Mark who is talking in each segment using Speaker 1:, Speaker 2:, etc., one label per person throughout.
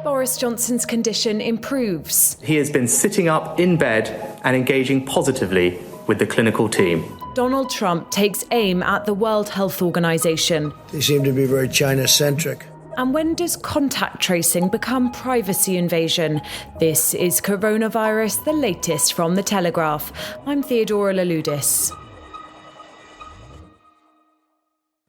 Speaker 1: Boris Johnson's condition improves.
Speaker 2: He has been sitting up in bed and engaging positively with the clinical team.
Speaker 1: Donald Trump takes aim at the World Health Organization.
Speaker 3: They seem to be very China-centric.
Speaker 1: And when does contact tracing become privacy invasion? This is Coronavirus, the latest from The Telegraph. I'm Theodora Louloudis.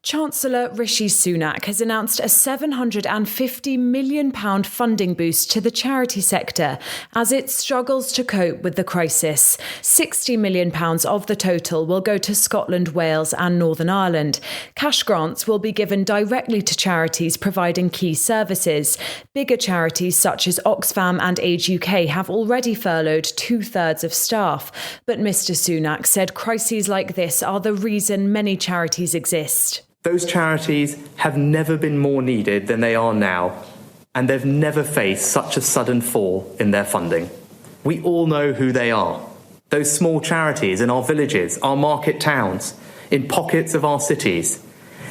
Speaker 1: Chancellor Rishi Sunak has announced a £750 million funding boost to the charity sector as it struggles to cope with the crisis. £60 million of the total will go to Scotland, Wales and Northern Ireland. Cash grants will be given directly to charities providing key services. Bigger charities such as Oxfam and Age UK have already furloughed 2/3 of staff. But Mr Sunak said crises like this are the reason many charities exist.
Speaker 2: Those charities have never been more needed than they are now, and they've never faced such a sudden fall in their funding. We all know who they are. Those small charities in our villages, our market towns, in pockets of our cities.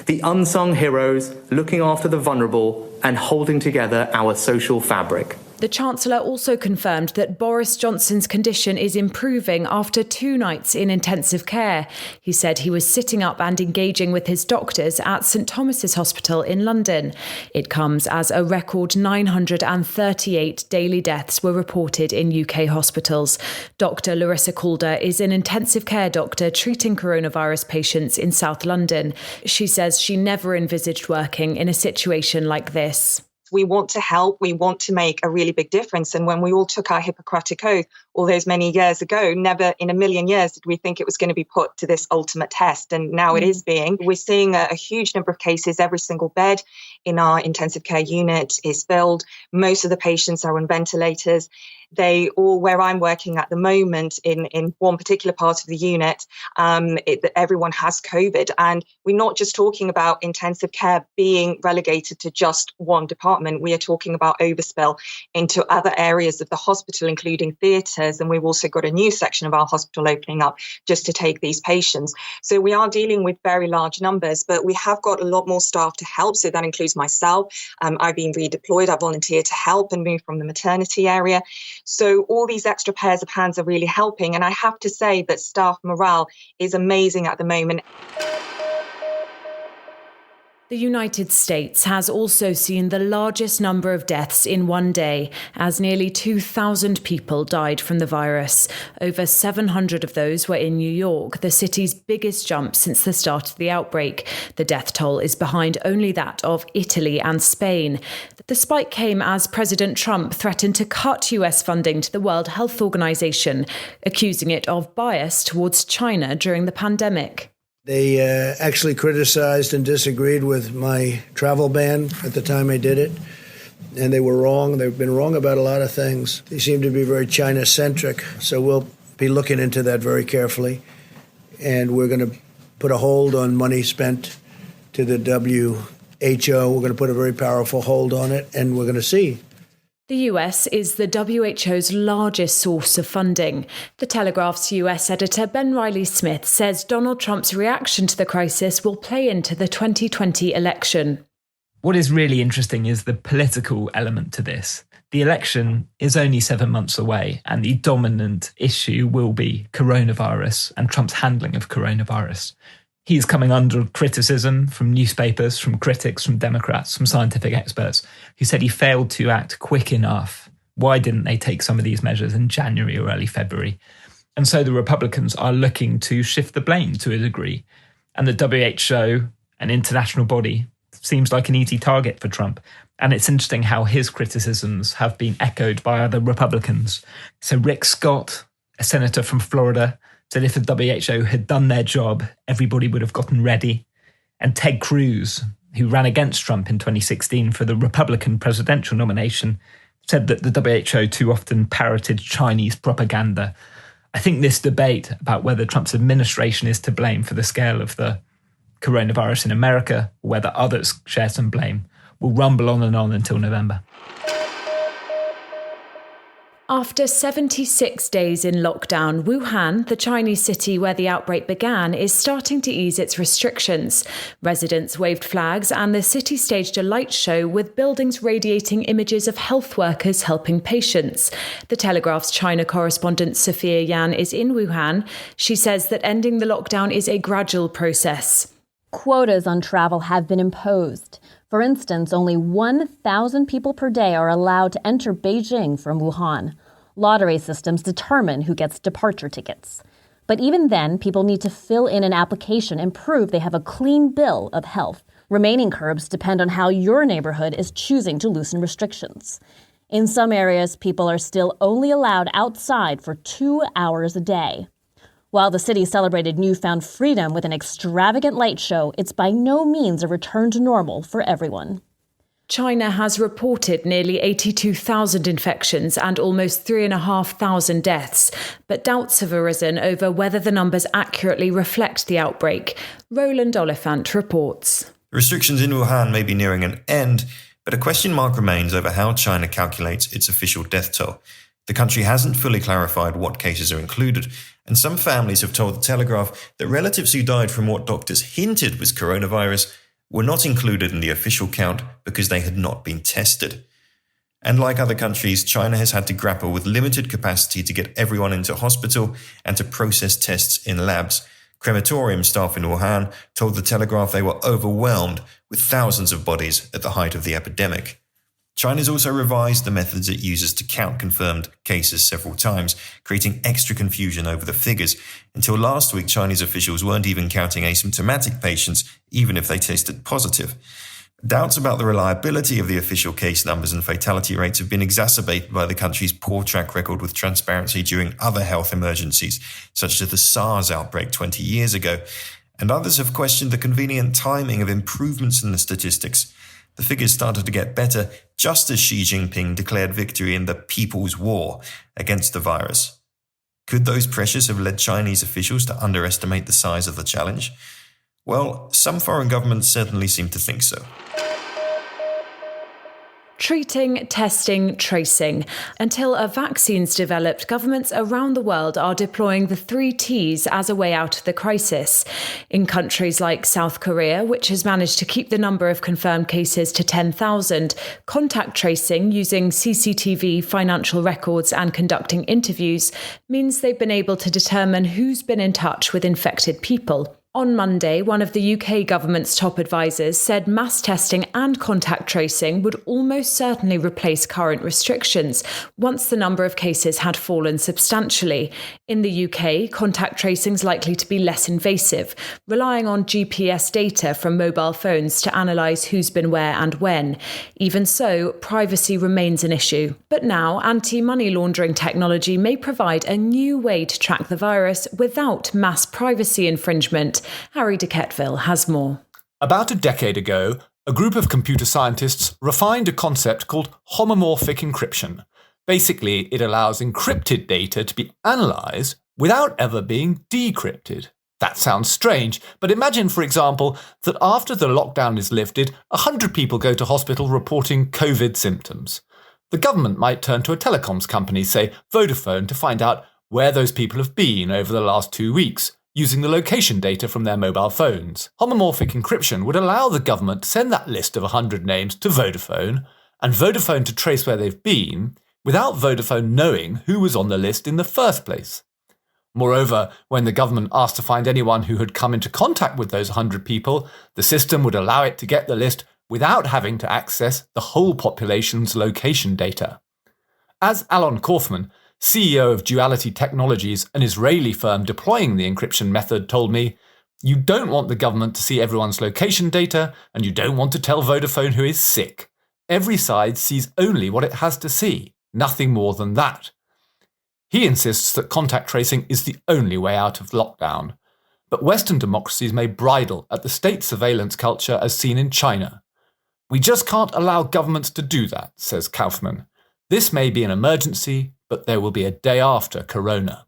Speaker 2: The unsung heroes looking after the vulnerable and holding together our social fabric.
Speaker 1: The Chancellor also confirmed that Boris Johnson's condition is improving after 2 nights in intensive care. He said he was sitting up and engaging with his doctors at St Thomas's Hospital in London. It comes as a record 938 daily deaths were reported in UK hospitals. Dr Larissa Calder is an intensive care doctor treating coronavirus patients in South London. She says she never envisaged working in a situation like this.
Speaker 4: We want to help, we want to make a really big difference. And when we all took our Hippocratic Oath all those many years ago, never in a million years did we think it was going to be put to this ultimate test. And now it is being. We're seeing a huge number of cases. Every single bed in our intensive care unit is filled. Most of the patients are on ventilators. They all, where I'm working at the moment in one particular part of the unit, everyone has COVID. And we're not just talking about intensive care being relegated to just one department. We are talking about overspill into other areas of the hospital, including theatres. And we've also got a new section of our hospital opening up just to take these patients. So we are dealing with very large numbers, but we have got a lot more staff to help. So that includes myself. I've been redeployed. I volunteered to help and move from the maternity area. So all these extra pairs of hands are really helping. And I have to say that staff morale is amazing at the moment.
Speaker 1: The United States has also seen the largest number of deaths in one day, as nearly 2,000 people died from the virus. Over 700 of those were in New York, the city's biggest jump since the start of the outbreak. The death toll is behind only that of Italy and Spain. The spike came as President Trump threatened to cut US funding to the World Health Organization, accusing it of bias towards China during the pandemic.
Speaker 3: They actually criticized and disagreed with my travel ban at the time I did it. And they were wrong. They've been wrong about a lot of things. They seem to be very China-centric. So we'll be looking into that very carefully. And we're going to put a hold on money spent to the WHO. We're going to put a very powerful hold on it. And we're going to see.
Speaker 1: The US is the WHO's largest source of funding. The Telegraph's US editor Ben Riley-Smith says Donald Trump's reaction to the crisis will play into the 2020 election.
Speaker 5: What is really interesting is the political element to this. The election is only 7 months away, and the dominant issue will be coronavirus and Trump's handling of coronavirus. He's coming under criticism from newspapers, from critics, from Democrats, from scientific experts who said he failed to act quick enough. Why didn't they take some of these measures in January or early February? And so the Republicans are looking to shift the blame to a degree. And the WHO, an international body, seems like an easy target for Trump. And it's interesting how his criticisms have been echoed by other Republicans. So Rick Scott, a senator from Florida, said if the WHO had done their job, everybody would have gotten ready. And Ted Cruz, who ran against Trump in 2016 for the Republican presidential nomination, said that the WHO too often parroted Chinese propaganda. I think this debate about whether Trump's administration is to blame for the scale of the coronavirus in America, or whether others share some blame, will rumble on and on until November.
Speaker 1: After 76 days in lockdown, Wuhan, the Chinese city where the outbreak began, is starting to ease its restrictions. Residents waved flags and the city staged a light show with buildings radiating images of health workers helping patients. The Telegraph's China correspondent Sophia Yan is in Wuhan. She says that ending the lockdown is a gradual process.
Speaker 6: Quotas on travel have been imposed. For instance, only 1,000 people per day are allowed to enter Beijing from Wuhan. Lottery systems determine who gets departure tickets. But even then, people need to fill in an application and prove they have a clean bill of health. Remaining curbs depend on how your neighborhood is choosing to loosen restrictions. In some areas, people are still only allowed outside for 2 hours a day. While the city celebrated newfound freedom with an extravagant light show, it's by no means a return to normal for everyone.
Speaker 1: China has reported nearly 82,000 infections and almost 3,500 deaths, but doubts have arisen over whether the numbers accurately reflect the outbreak. Roland Oliphant reports.
Speaker 7: Restrictions in Wuhan may be nearing an end, but a question mark remains over how China calculates its official death toll. The country hasn't fully clarified what cases are included, and some families have told the Telegraph that relatives who died from what doctors hinted was coronavirus were not included in the official count because they had not been tested. And like other countries, China has had to grapple with limited capacity to get everyone into hospital and to process tests in labs. Crematorium staff in Wuhan told the Telegraph they were overwhelmed with thousands of bodies at the height of the epidemic. China's also revised the methods it uses to count confirmed cases several times, creating extra confusion over the figures. Until last week, Chinese officials weren't even counting asymptomatic patients, even if they tested positive. Doubts about the reliability of the official case numbers and fatality rates have been exacerbated by the country's poor track record with transparency during other health emergencies, such as the SARS outbreak 20 years ago. And others have questioned the convenient timing of improvements in the statistics. The figures started to get better just as Xi Jinping declared victory in the People's War against the virus. Could those pressures have led Chinese officials to underestimate the size of the challenge? Well, some foreign governments certainly seem to think so.
Speaker 1: Treating, testing, tracing. Until a vaccine's developed, governments around the world are deploying the 3 T's as a way out of the crisis. In countries like South Korea, which has managed to keep the number of confirmed cases to 10,000, contact tracing using CCTV, financial records and conducting interviews means they've been able to determine who's been in touch with infected people. On Monday, one of the UK government's top advisors said mass testing and contact tracing would almost certainly replace current restrictions once the number of cases had fallen substantially. In the UK, contact tracing is likely to be less invasive, relying on GPS data from mobile phones to analyse who's been where and when. Even so, privacy remains an issue. But now, anti-money laundering technology may provide a new way to track the virus without mass privacy infringement. Harry de Ketteville has more.
Speaker 8: About a decade ago, a group of computer scientists refined a concept called homomorphic encryption. Basically, it allows encrypted data to be analysed without ever being decrypted. That sounds strange, but imagine, for example, that after the lockdown is lifted, 100 people go to hospital reporting COVID symptoms. The government might turn to a telecoms company, say Vodafone, to find out where those people have been over the last 2 weeks, using the location data from their mobile phones. Homomorphic encryption would allow the government to send that list of 100 names to Vodafone, and Vodafone to trace where they've been, without Vodafone knowing who was on the list in the first place. Moreover, when the government asked to find anyone who had come into contact with those 100 people, the system would allow it to get the list without having to access the whole population's location data. As Alon Kaufman, CEO of Duality Technologies, an Israeli firm deploying the encryption method, told me, "You don't want the government to see everyone's location data, and you don't want to tell Vodafone who is sick. Every side sees only what it has to see, nothing more than that." He insists that contact tracing is the only way out of lockdown. But Western democracies may bridle at the state surveillance culture as seen in China. "We just can't allow governments to do that," says Kaufman. "This may be an emergency, but there will be a day after Corona."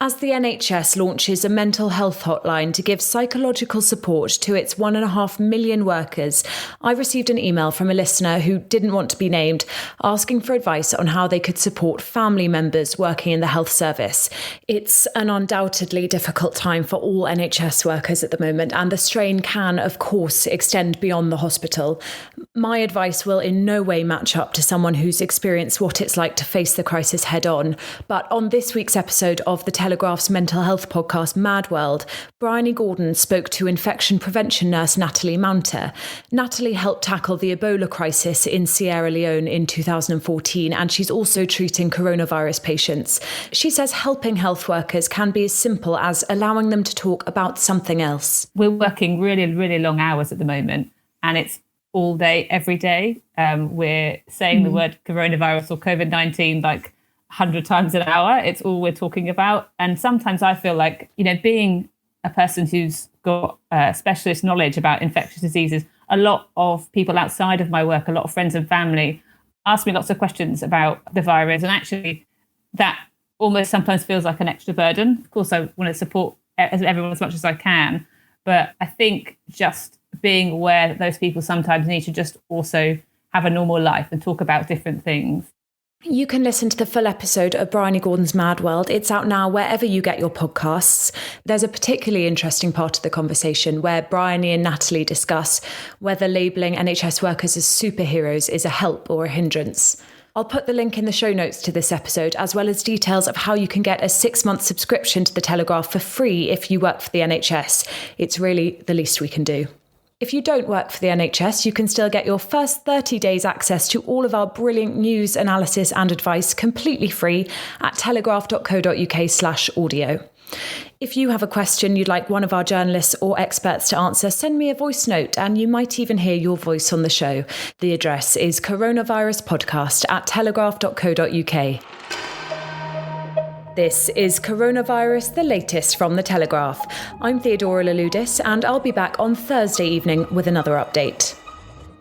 Speaker 1: As the NHS launches a mental health hotline to give psychological support to its 1.5 million workers, I received an email from a listener who didn't want to be named, asking for advice on how they could support family members working in the health service. It's an undoubtedly difficult time for all NHS workers at the moment, and the strain can, of course, extend beyond the hospital. My advice will in no way match up to someone who's experienced what it's like to face the crisis head on. But on this week's episode of the Telegraph's mental health podcast, Mad World, Bryony Gordon spoke to infection prevention nurse Natalie Mounter. Natalie helped tackle the Ebola crisis in Sierra Leone in 2014, and she's also treating coronavirus patients. She says helping health workers can be as simple as allowing them to talk about something else.
Speaker 9: We're working really, really long hours at the moment, and it's all day, every day. We're saying the word coronavirus or COVID-19 like 100 times an hour. It's all we're talking about. And sometimes I feel like, being a person who's got specialist knowledge about infectious diseases, a lot of people outside of my work, a lot of friends and family ask me lots of questions about the virus. And actually that almost sometimes feels like an extra burden. Of course, I want to support everyone as much as I can. But I think just being aware that those people sometimes need to just also have a normal life and talk about different things.
Speaker 1: You can listen to the full episode of Bryony Gordon's Mad World. It's out now wherever you get your podcasts. There's a particularly interesting part of the conversation where Bryony and Natalie discuss whether labelling NHS workers as superheroes is a help or a hindrance. I'll put the link in the show notes to this episode, as well as details of how you can get a 6-month subscription to the Telegraph for free if you work for the NHS. It's really the least we can do. If you don't work for the NHS, you can still get your first 30 days access to all of our brilliant news, analysis and advice completely free at telegraph.co.uk/audio. If you have a question you'd like one of our journalists or experts to answer, send me a voice note and you might even hear your voice on the show. The address is coronaviruspodcast at telegraph.co.uk. This is Coronavirus, the latest from The Telegraph. I'm Theodora Louloudis, and I'll be back on Thursday evening with another update.